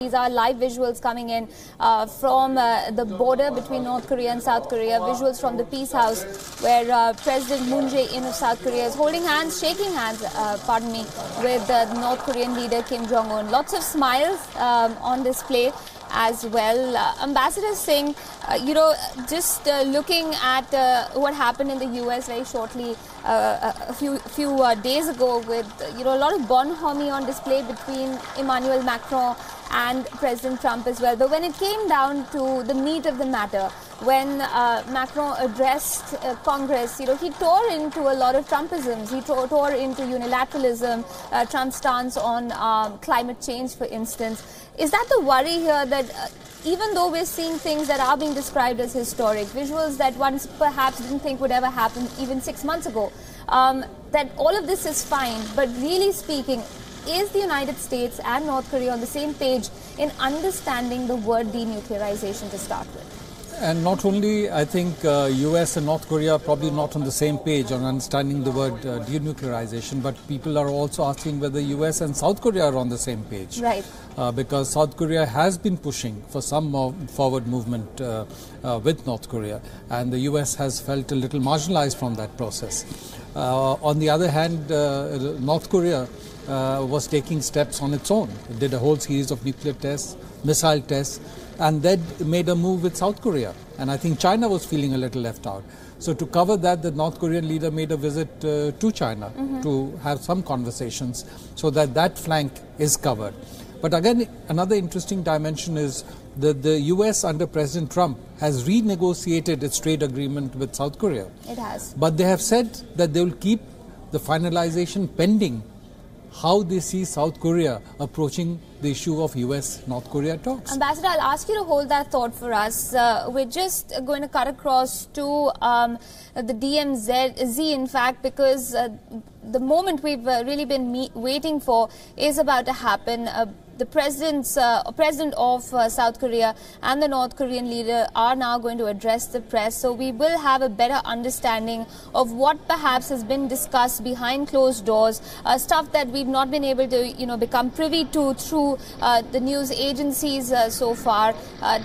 These are live visuals coming in from the border between North Korea and South Korea, visuals from the Peace House where President Moon Jae-in of South Korea is holding hands, shaking hands, with the North Korean leader Kim Jong-un. Lots of smiles on display as well. Ambassador Singh, just looking at what happened in the US very shortly a few days ago with, a lot of bonhomie on display between Emmanuel Macron and President Trump as well. But when it came down to the meat of the matter, when Macron addressed Congress, he tore into a lot of Trumpisms. He tore into unilateralism, Trump's stance on climate change, for instance. Is that the worry here that even though we're seeing things that are being described as historic, visuals that once perhaps didn't think would ever happen even 6 months ago, that all of this is fine, but really speaking, is the United States and North Korea on the same page in understanding the word denuclearization to start with? And not only, I think, US and North Korea are probably not on the same page on understanding the word denuclearization, but people are also asking whether US and South Korea are on the same page. Right. Because South Korea has been pushing for some more forward movement with North Korea, and the US has felt a little marginalized from that process. On the other hand, North Korea was taking steps on its own. It did a whole series of nuclear tests, missile tests, and then made a move with South Korea. And I think China was feeling a little left out. So to cover that, the North Korean leader made a visit to China to have some conversations so that that flank is covered. But again, another interesting dimension is that the US under President Trump has renegotiated its trade agreement with South Korea. It has. But they have said that they will keep the finalization pending how they see South Korea approaching the issue of US-North Korea talks. Ambassador, I'll ask you to hold that thought for us. We're just going to cut across to the DMZ, in fact, because the moment we've really been waiting for is about to happen. The president of South Korea and the North Korean leader are now going to address the press. So we will have a better understanding of what perhaps has been discussed behind closed doors, stuff that we've not been able to, become privy to through the news agencies so far.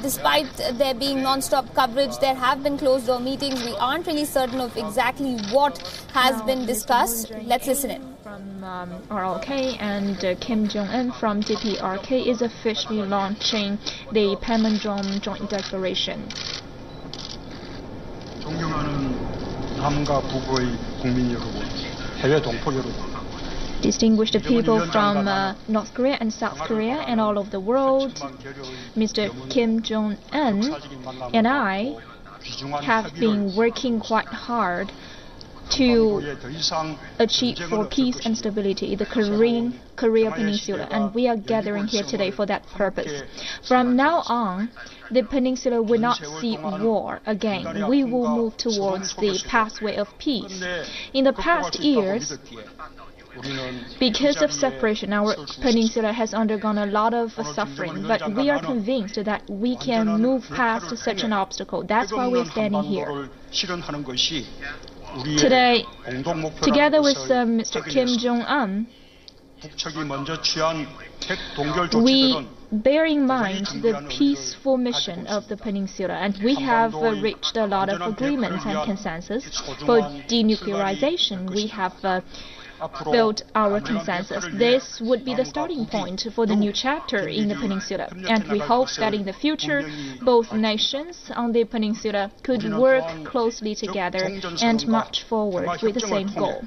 Despite there being non-stop coverage, there have been closed door meetings. We aren't really certain of exactly what has been discussed. Let's listen in. From ROK and Kim Jong-un from DPRK is officially launching the Panmunjom Joint Declaration. Distinguished people from North Korea and South Korea and all over the world, Mr. Kim Jong-un and I have been working quite hard to achieve for peace and stability in the Korea Peninsula, and we are gathering here today for that purpose. From now on, the peninsula will not see war again. We will move towards the pathway of peace. In the past years, because of separation, our peninsula has undergone a lot of suffering, but we are convinced that we can move past such an obstacle. That's why we're standing here. Today, together with Mr. Kim Jong-un, we bear in mind the peaceful mission of the peninsula, and we have reached a lot of agreements and consensus. For denuclearization, we have built our consensus. This would be the starting point for the new chapter in the peninsula, and we hope that in the future both nations on the peninsula could work closely together and march forward with the same goal.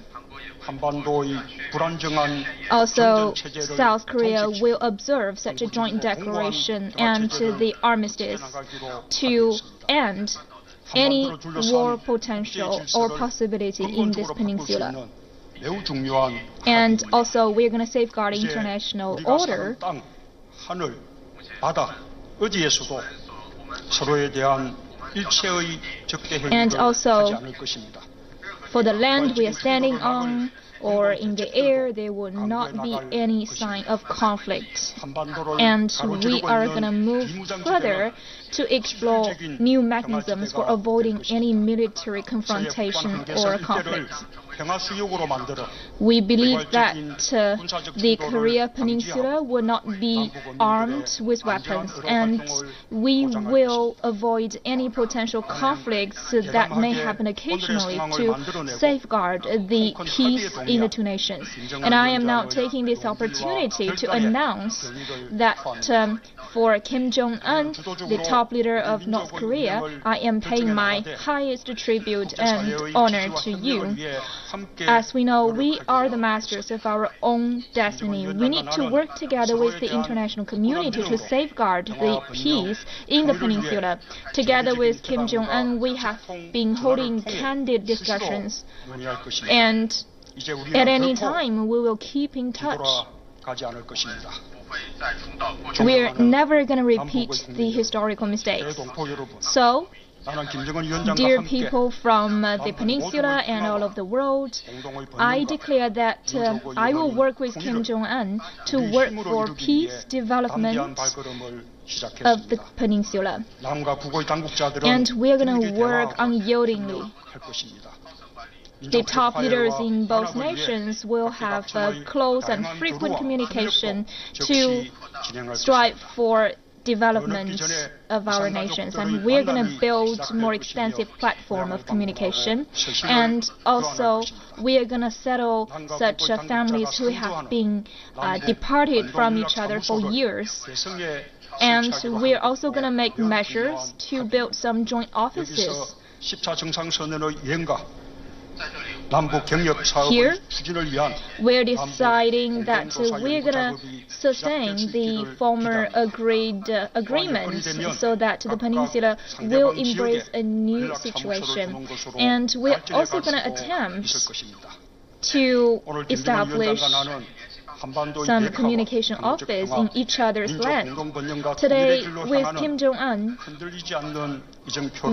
Also, South Korea will observe such a joint declaration and the armistice to end any war potential or possibility in this peninsula. And also, we're going to safeguard international order. And also, for the land we are standing on or in the air, there will not be any sign of conflict. And we are going to move further to explore new mechanisms for avoiding any military confrontation or conflict. We believe that the Korea Peninsula will not be armed with weapons, and we will avoid any potential conflicts that may happen occasionally to safeguard the peace in the two nations. And I am now taking this opportunity to announce that for Kim Jong-un, the top leader of North Korea, I am paying my highest tribute and honor to you. As we know, we are the masters of our own destiny. We need to work together with the international community to safeguard the peace in the peninsula. Together with Kim Jong-un, we have been holding candid discussions, and at any time we will keep in touch. We're never going to repeat the historical mistakes. So, dear people from the peninsula and all of the world, I declare that I will work with Kim Jong-un to work for peace, development of the peninsula. And we're going to work unyieldingly. The top leaders in both nations will have close and frequent communication to strive for development of our nations, and we're going to build more extensive platform of communication, and also we are going to settle such families who have been departed from each other for years. And we're also going to make measures to build some joint offices. Here, we're deciding that we're going to sustain the former agreements so that the peninsula will embrace a new situation. And we're also going to attempt to establish some communication office in each other's land. Today, with Kim Jong-un,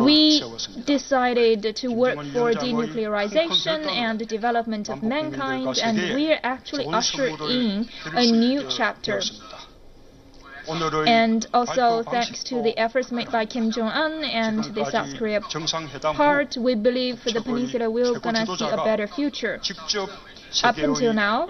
we decided to work for denuclearization and the development of mankind, and we are actually ushering in a new chapter. And also, thanks to the efforts made by Kim Jong-un and the South Korea part, we believe the peninsula will gonna see a better future. Up until now,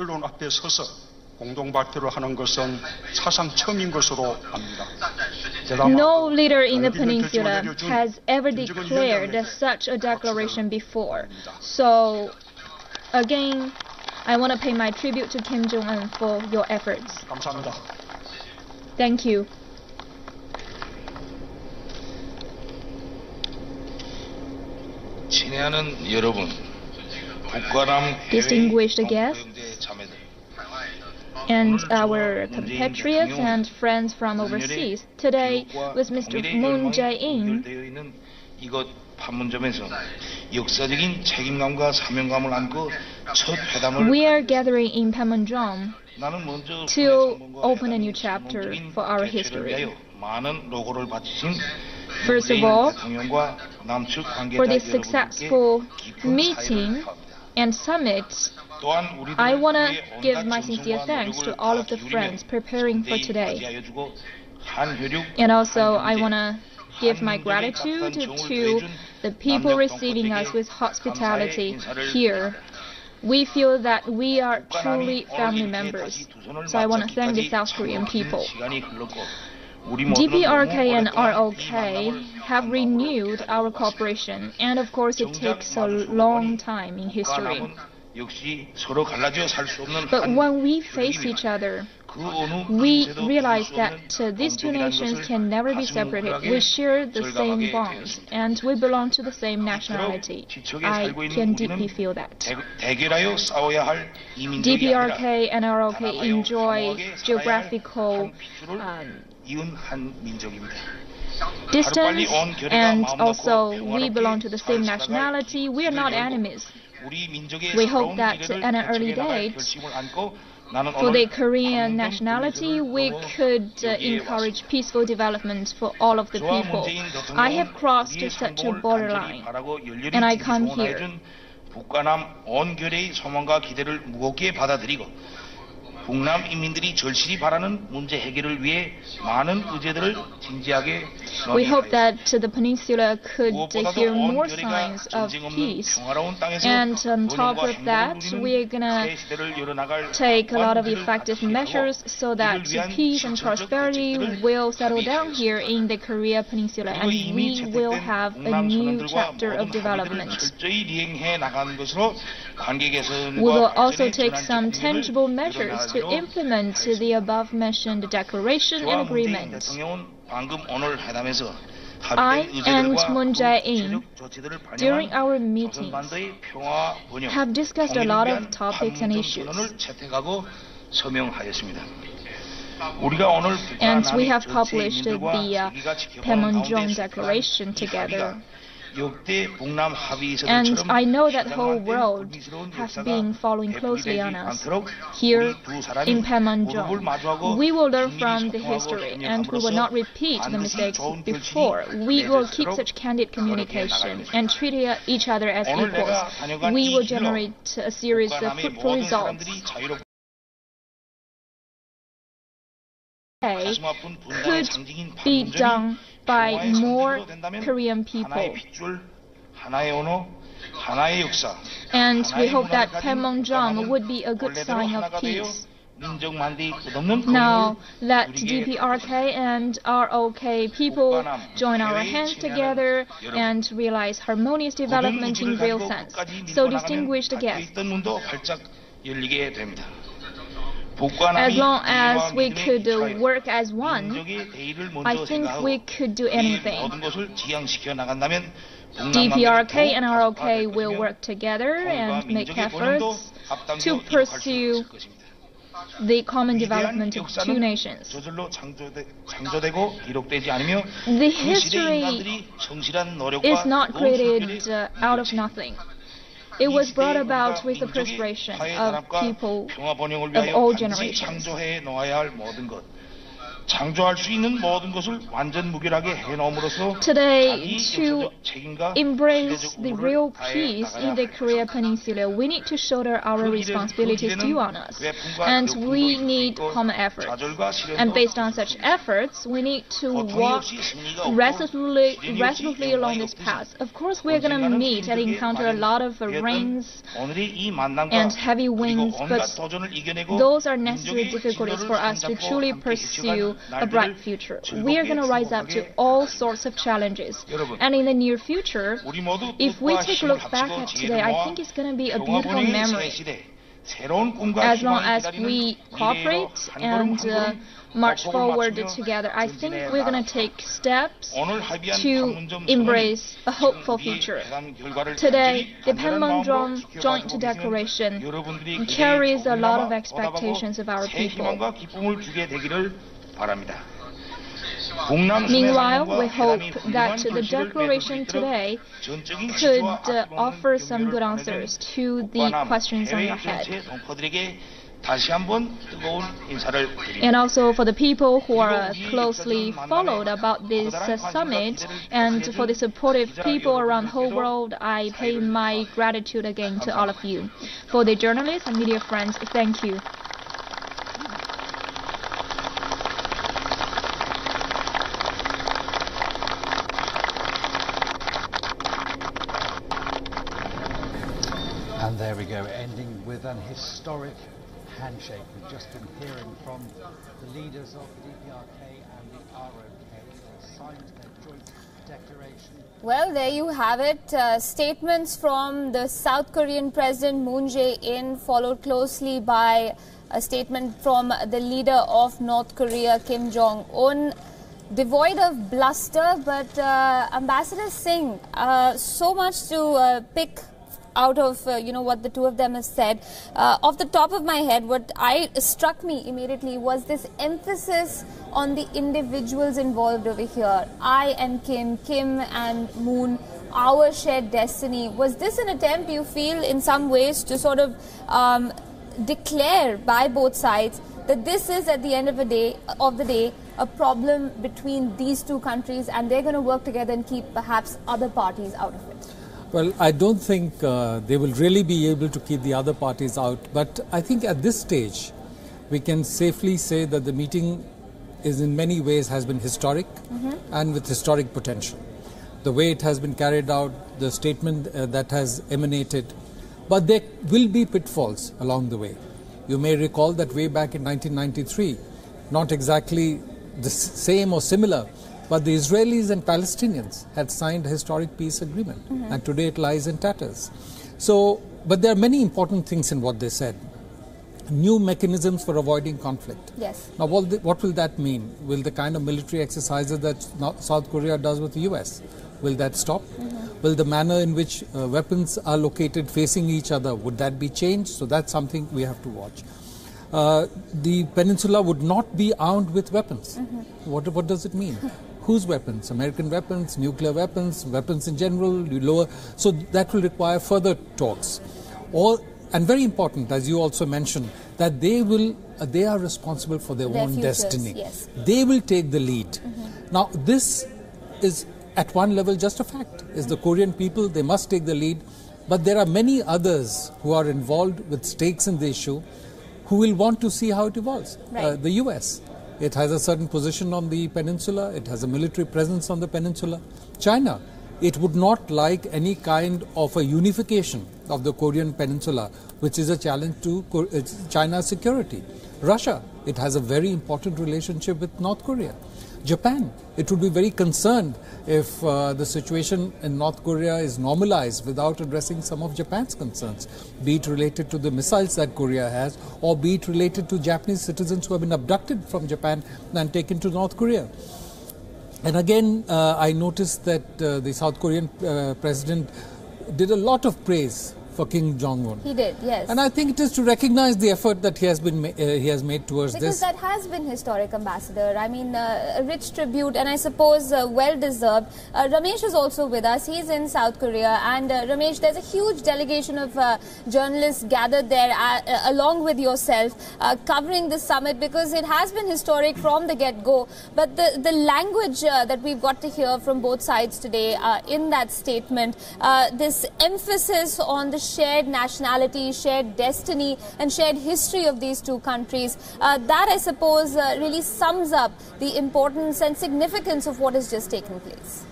no leader in the peninsula has ever declared such a declaration before. So, again, I want to pay my tribute to Kim Jong-un for your efforts. Thank you. Distinguished guests and our compatriots and friends from overseas, today with Mr. Moon Jae-in, we are gathering in Panmunjom to open a new chapter for our history. First of all, for this successful meeting and summit, I want to give my sincere thanks to all of the friends preparing for today. And also, I want to give my gratitude to the people receiving us with hospitality here. We feel that we are truly family members. So I want to thank the South Korean people. DPRK and ROK have renewed our cooperation, and of course it takes a long time in history. But when we face each other, we realize that these two nations can never be separated. We share the same bonds, and we belong to the same nationality. I can deeply feel that. DPRK and ROK enjoy geographical distance, and also we belong to the same nationality. We are not enemies. We hope that at an early date, for the Korean nationality, we could encourage peaceful development for all of the people. I have crossed such a borderline, and I come here. We hope that the peninsula could hear more signs of peace. And on top of that, we're going to take a lot of effective measures so that peace and prosperity will settle down here in the Korea Peninsula, and we will have a new chapter of development. We will also take some tangible measures to implement the above-mentioned declaration and agreement. I and Moon Jae-in, during our meetings, have discussed a lot of topics and issues. And we have published the Panmunjom Declaration together. And I know that the whole world has been following closely on us. Here in Panmunjom, we will learn from the history and we will not repeat the mistakes before. We will keep such candid communication and treat each other as equals. We will generate a series of fruitful results. Could be done by more Korean people. And we hope that Panmunjom would be a good sign of peace. Now, let DPRK and ROK people join our hands together and realize harmonious development in real sense. So, distinguished guests, as long as we could work as one, I think we could do anything. DPRK and ROK will work together and make efforts to pursue the common development of two nations. The history is not created out of nothing. It was brought about with the perspiration of people of all generations. Today, to embrace the real peace in the Korea Peninsula, we need to shoulder our responsibilities due on us. And we need common efforts. And based on such efforts, we need to walk resolutely along this path. Of course, we're going to meet and encounter a lot of rains and heavy winds, but those are necessary difficulties for us to truly pursue a bright future. We are going to rise up to all sorts of challenges. And in the near future, if we take a look back at today, I think it's going to be a beautiful memory. As long as we cooperate and march forward together, I think we're going to take steps to embrace a hopeful future. Today, the Panmunjom Joint Declaration carries a lot of expectations of our people. Meanwhile, we hope that the declaration today could offer some good answers to the questions on your head. And also for the people who are closely followed about this summit, and for the supportive people around the whole world, I pay my gratitude again to all of you. For the journalists and media friends, thank you. And there we go, ending with an historic handshake. We've just been hearing from the leaders of DPRK and the ROK. They signed their joint declaration. Well, there you have it. Statements from the South Korean President Moon Jae-in, followed closely by a statement from the leader of North Korea, Kim Jong-un. Devoid of bluster, but Ambassador Singh, so much to pick out of what the two of them have said. Off the top of my head, what struck me immediately was this emphasis on the individuals involved over here. I and Kim, Kim and Moon, our shared destiny. Was this an attempt, you feel, in some ways to sort of declare by both sides that this is, at the end of the day, a problem between these two countries, and they're going to work together and keep perhaps other parties out of it? Well, I don't think they will really be able to keep the other parties out. But I think at this stage, we can safely say that the meeting is in many ways has been historic and with historic potential. The way it has been carried out, the statement that has emanated, but there will be pitfalls along the way. You may recall that way back in 1993, not exactly the same or similar, but the Israelis and Palestinians had signed a historic peace agreement, and today it lies in tatters. So, but there are many important things in what they said. New mechanisms for avoiding conflict. Yes. Now, what will that mean? Will the kind of military exercises that South Korea does with the US, will that stop? Will the manner in which weapons are located facing each other, would that be changed? So that's something we have to watch. The peninsula would not be armed with weapons. What does it mean? Whose weapons? American weapons, nuclear weapons, weapons in general, lower. So that will require further talks. And very important, as you also mentioned, that they are responsible for their own futures, destiny. yes. They will take the lead. Now, this is at one level just a fact. Is the Korean people, they must take the lead. But there are many others who are involved with stakes in the issue who will want to see how it evolves. Right. The US, it has a certain position on the peninsula. It has a military presence on the peninsula. China, it would not like any kind of a unification of the Korean peninsula, which is a challenge to China's security. Russia, it has a very important relationship with North Korea. Japan, it would be very concerned if the situation in North Korea is normalized without addressing some of Japan's concerns, be it related to the missiles that Korea has, or be it related to Japanese citizens who have been abducted from Japan and taken to North Korea. And again, I noticed that the South Korean president did a lot of praise for Kim Jong-un. He did, yes. And I think it is to recognize the effort that he has made towards because this. That has been historic, Ambassador. I mean, a rich tribute, and I suppose well-deserved. Ramesh is also with us. He's in South Korea. And Ramesh, there's a huge delegation of journalists gathered there along with yourself, covering this summit, because it has been historic from the get-go. But the language that we've got to hear from both sides today in that statement, this emphasis on the shared nationality, shared destiny and shared history of these two countries, that I suppose really sums up the importance and significance of what has just taken place.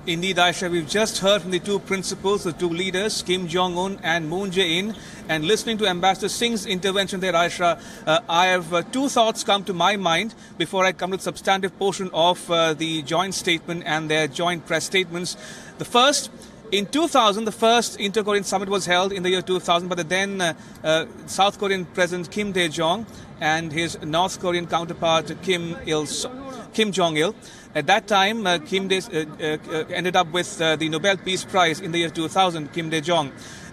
Indeed, Aisha, we've just heard from the two principals, the two leaders, Kim Jong-un and Moon Jae-in. And listening to Ambassador Singh's intervention there, Aisha, I have two thoughts come to my mind before I come to the substantive portion of the joint statement and their joint press statements. The first, in 2000, the first inter-Korean summit was held in the year 2000, but the then South Korean President Kim Dae-jong and his North Korean counterpart Kim Jong-il. At that time, Kim ended up with the Nobel Peace Prize in the year 2000, Kim Dae-jong.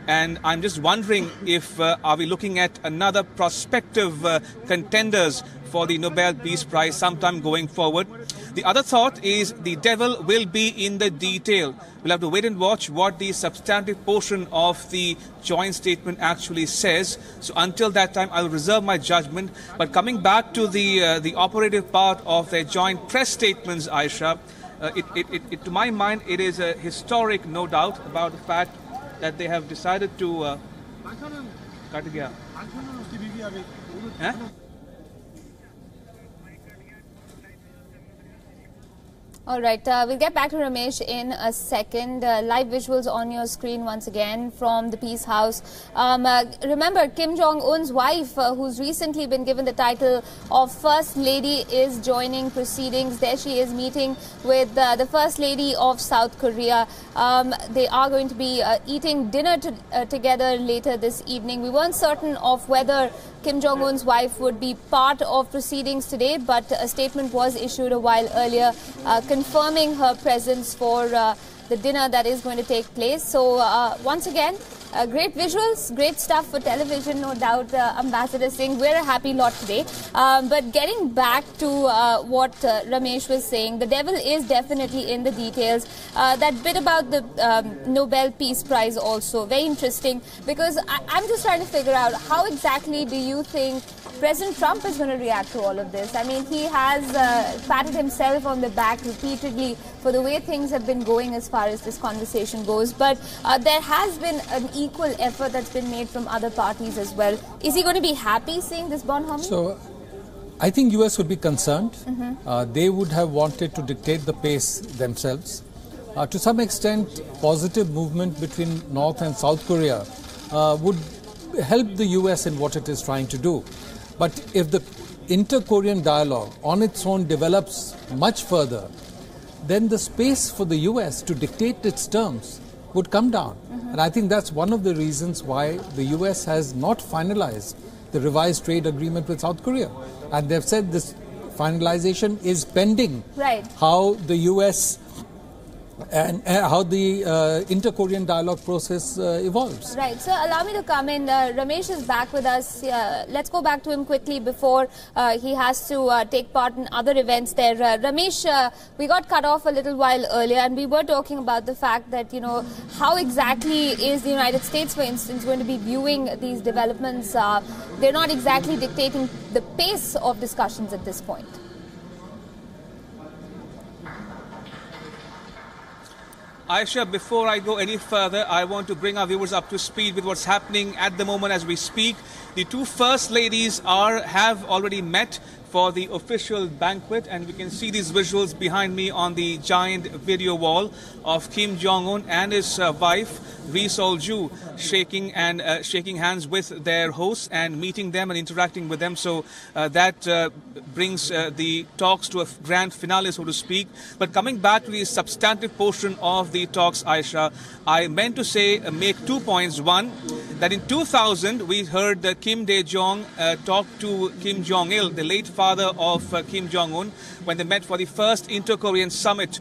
And I'm just wondering if are we looking at another prospective contenders for the Nobel Peace Prize sometime going forward. The other thought is the devil will be in the detail. We'll have to wait and watch what the substantive portion of the joint statement actually says. So until that time, I'll reserve my judgment. But coming back to the operative part of their joint press statements, Aisha, to my mind, it is a historic, no doubt, about the fact that they have decided to... All right, we'll get back to Ramesh in a second. Live visuals on your screen once again from the Peace House. Remember, Kim Jong-un's wife, who's recently been given the title of First Lady, is joining proceedings. There she is meeting with the First Lady of South Korea. They are going to be eating dinner together later this evening. We weren't certain of whether Kim Jong-un's wife would be part of proceedings today, but a statement was issued a while earlier confirming her presence for the dinner that is going to take place. So once again, great visuals, great stuff for television, no doubt, Ambassador Singh. We're a happy lot today. But getting back to what Ramesh was saying, the devil is definitely in the details. That bit about the Nobel Peace Prize also, very interesting, because I'm just trying to figure out how exactly do you think President Trump is going to react to all of this. I mean, he has patted himself on the back repeatedly for the way things have been going as far as this conversation goes. But there has been an equal effort that's been made from other parties as well. Is he going to be happy seeing this bonhomie? So, I think US would be concerned. They would have wanted to dictate the pace themselves. To some extent, positive movement between North and South Korea would help the US in what it is trying to do. But if the inter-Korean dialogue on its own develops much further, then the space for the US to dictate its terms would come down. And I think that's one of the reasons why the US has not finalized the revised trade agreement with South Korea. And they've said this finalization is pending. Right. How the US and how the inter-Korean dialogue process evolves. Right. So allow me to come in. Ramesh is back with us. Let's go back to him quickly before he has to take part in other events there. Ramesh, we got cut off a little while earlier and we were talking about the fact that, you know, how exactly is the United States, for instance, going to be viewing these developments? They're not exactly dictating the pace of discussions at this point. Aisha, before I go any further, I want to bring our viewers up to speed with what's happening at the moment as we speak. The two first ladies have already met for the official banquet, and we can see these visuals behind me on the giant video wall of Kim Jong-un and his wife Ri Sol-ju shaking hands with their hosts and meeting them and interacting with them. So that brings the talks to a grand finale, so to speak. But coming back to the substantive portion of the talks, Aisha, I meant to say make 2 points. One, that in 2000 we heard Kim Dae-jong talk to Kim Jong-il, the late father of Kim Jong-un, when they met for the first inter-Korean summit